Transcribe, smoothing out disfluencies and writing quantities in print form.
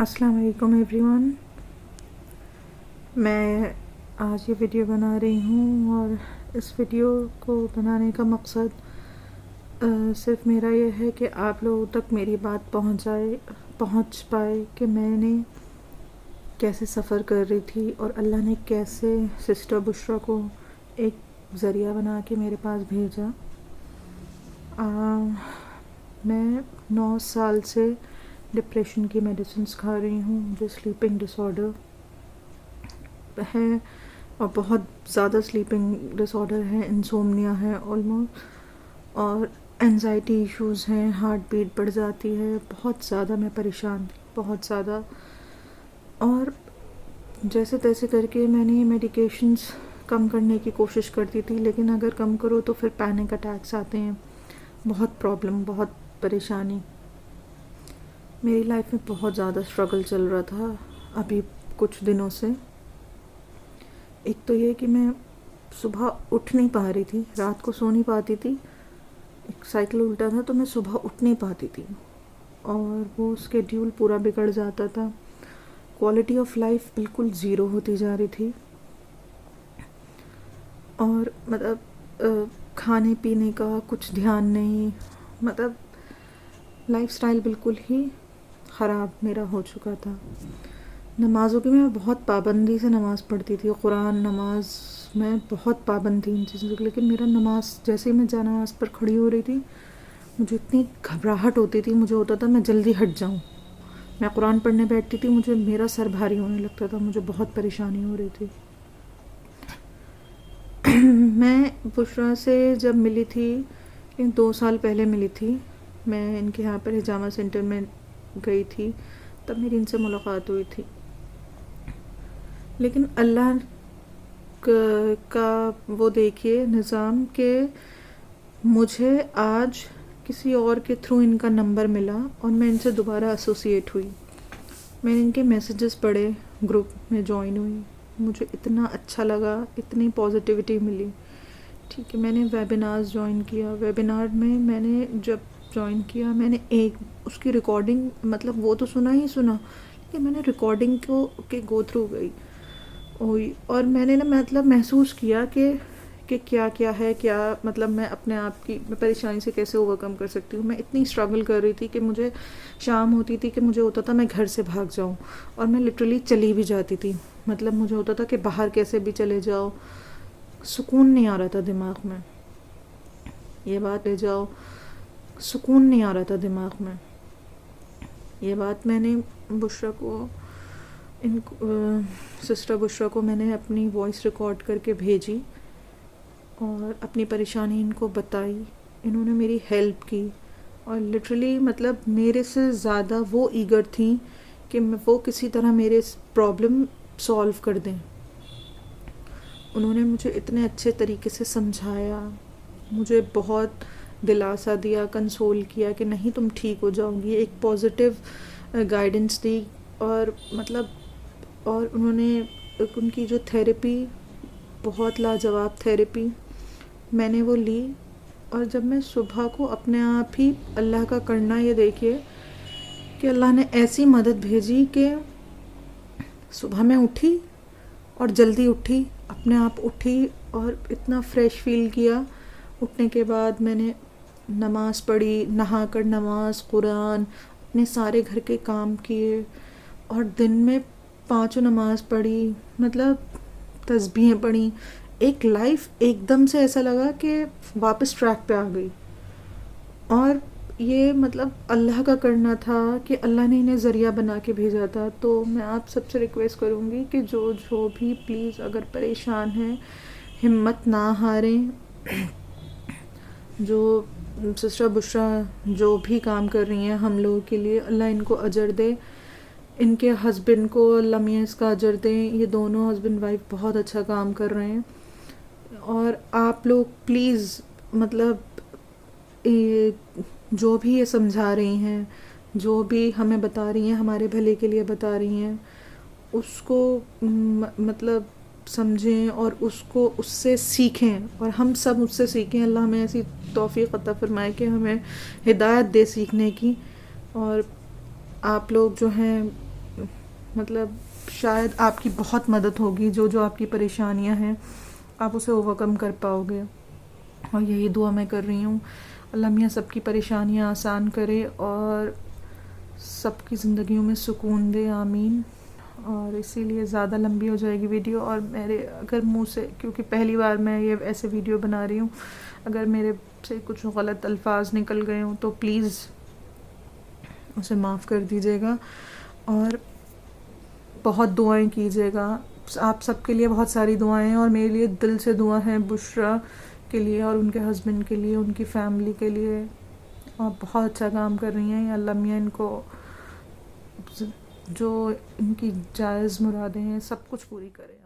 السلام علیکم every one. میں آج یہ ویڈیو بنا رہی ہوں اور اس ویڈیو کو بنانے کا مقصد صرف میرا یہ ہے کہ آپ لوگوں تک میری بات پہنچ پائے کہ میں نے کیسے سفر کر رہی تھی اور اللہ نے کیسے سسٹر بشرا کو ایک ذریعہ بنا کے میرے پاس بھیجا. میں 9 سال سے ڈپریشن کی میڈیسنس کھا رہی ہوں. مجھے سلیپنگ ڈس آرڈر ہے اور بہت زیادہ سلیپنگ ڈس آرڈر ہے, انسومنیا ہے آلموسٹ, اور انزائٹی ایشوز ہیں, ہارٹ بیٹ بڑھ جاتی ہے. بہت زیادہ میں پریشان تھی, بہت زیادہ. اور جیسے تیسے کر کے میں نے یہ میڈیکیشنز کم کرنے کی کوشش کرتی تھی, لیکن اگر کم کرو تو پھر پینک اٹیکس آتے ہیں. بہت پرابلم, بہت پریشانی. میری لائف میں بہت زیادہ اسٹرگل چل رہا تھا ابھی کچھ دنوں سے. ایک تو یہ کہ میں صبح اٹھ نہیں پا رہی تھی, رات کو سو نہیں پاتی تھی. ایک سائیکل الٹا تھا تو میں صبح اٹھ نہیں پاتی تھی اور وہ اسکیڈیول پورا بگڑ جاتا تھا. کوالٹی آف لائف بالکل زیرو ہوتی جا رہی تھی. اور مطلب کھانے پینے کا کچھ دھیان نہیں, مطلب لائف سٹائل بالکل ہی خراب میرا ہو چکا تھا. نمازوں کی میں بہت پابندی سے نماز پڑھتی تھی, قرآن, نماز میں بہت پابند تھی ان چیزوں کی. لیکن میرا نماز جیسے ہی میں نماز پر کھڑی ہو رہی تھی مجھے اتنی گھبراہٹ ہوتی تھی, مجھے ہوتا تھا میں جلدی ہٹ جاؤں. میں قرآن پڑھنے بیٹھتی تھی, میرا سر بھاری ہونے لگتا تھا, مجھے بہت پریشانی ہو رہی تھی. میں بشرا سے جب ملی تھی 2 سال پہلے ملی تھی, میں ان کے یہاں پر حجامہ سینٹر میں گئی تھی, تب میری ان سے ملاقات ہوئی تھی. لیکن اللہ کا وہ دیکھیے نظام کہ مجھے آج کسی اور کے تھرو ان کا نمبر ملا اور میں ان سے دوبارہ ایسوسیٹ ہوئی. میں نے ان کے میسیجز پڑھے, گروپ میں جوائن ہوئی, مجھے اتنا اچھا لگا, اتنی پازیٹیوٹی ملی. ٹھیک ہے, میں نے ویبینارز جوائن کیا. ویبینار میں نے جب جوائن کیا میں نے اس کی ریکارڈنگ, مطلب وہ تو سنا ہی سنا, لیکن میں نے ریکارڈنگ کے گو تھرو گئی ہوئی اور میں نے مطلب محسوس کیا کہ کیا ہے, کیا مطلب میں اپنے آپ کی پریشانی سے کیسے اوورکم کر سکتی ہوں. میں اتنی اسٹرگل کر رہی تھی کہ مجھے شام ہوتی تھی کہ مجھے ہوتا تھا میں گھر سے بھاگ جاؤں, اور میں لٹرلی چلی بھی جاتی تھی. مطلب مجھے ہوتا تھا کہ باہر کیسے بھی چلے جاؤ, سکون نہیں آ رہا تھا دماغ میں. یہ بات لے جاؤ, سکون نہیں آ رہا تھا دماغ میں. یہ بات میں نے بشرا کو سسٹر بشرا کو میں نے اپنی وائس ریکارڈ کر کے بھیجی اور اپنی پریشانی ان کو بتائی. انہوں نے میری ہیلپ کی اور لٹرلی مطلب میرے سے زیادہ وہ ایگر تھیں کہ وہ کسی طرح میرے پرابلم سولو کر دیں. انہوں نے مجھے اتنے اچھے طریقے سے سمجھایا, مجھے بہت دلاسا دیا, کنسول کیا کہ نہیں تم ٹھیک ہو جاؤ گی, ایک پازیٹیو گائیڈنس دی. اور مطلب اور انہوں نے ان کی جو تھیراپی, بہت لاجواب تھیراپی, میں نے وہ لی. اور جب میں صبح کو اپنے آپ ہی اللہ کا کرنا یہ دیکھیے کہ اللہ نے ایسی مدد بھیجی کہ صبح میں اٹھی اور جلدی اٹھی, اپنے آپ اٹھی اور اتنا فریش فیل کیا. اٹھنے کے بعد میں نے نماز پڑھی, نہا کر نماز, قرآن, اپنے سارے گھر کے کام کیے اور دن میں 5 نماز پڑھی, مطلب تسبیحیں پڑھی. ایک لائف ایک دم سے ایسا لگا کہ واپس ٹریک پہ آ گئی. اور یہ مطلب اللہ کا کرنا تھا کہ اللہ نے انہیں ذریعہ بنا کے بھیجا تھا. تو میں آپ سب سے ریکویسٹ کروں گی کہ جو بھی پلیز اگر پریشان ہیں ہمت نہ ہاریں. جو سسٹر بشرا جو بھی کام کر رہی ہیں ہم لوگوں کے لیے, اللہ ان کو اجر دے. ان کے ہسبینڈ کو اللہ میاں اس کا اجر دیں. یہ دونوں ہسبینڈ وائف بہت اچھا کام کر رہے ہیں. اور آپ لوگ پلیز مطلب جو بھی یہ سمجھا رہی ہیں, جو بھی ہمیں بتا رہی ہیں, ہمارے بھلے کے لیے بتا رہی ہیں, اس کو مطلب سمجھیں اور اس سے سیکھیں اور ہم سب اس سے سیکھیں. اللہ ہمیں ایسی توفیق عطا فرمائے کہ ہمیں ہدایت دے سیکھنے کی. اور آپ لوگ جو ہیں مطلب شاید آپ کی بہت مدد ہوگی، جو جو آپ کی پریشانیاں ہیں آپ اسے اوورکم کر پاؤ گے، اور یہی دعا میں کر رہی ہوں، اللہ میاں سب کی پریشانیاں آسان کرے اور سب کی زندگیوں میں سکون دے، آمین۔ اور اسی لیے زیادہ لمبی ہو جائے گی ویڈیو، اور میرے اگر منہ سے، کیونکہ پہلی بار میں یہ ایسے ویڈیو بنا رہی ہوں، اگر میرے سے کچھ غلط الفاظ نکل گئے ہوں تو پلیز اسے معاف کر دیجیے گا، اور بہت دعائیں کیجیے گا۔ آپ سب کے لیے بہت ساری دعائیں ہیں، اور میرے لیے دل سے دعا ہیں بشریٰ کے لیے اور ان کے ہسبینڈ کے لیے، ان کی فیملی کے لیے، اور بہت اچھا کام کر رہی ہیں۔ اللہ میاں ان کو جو ان کی جائز مرادیں ہیں سب کچھ پوری کرے۔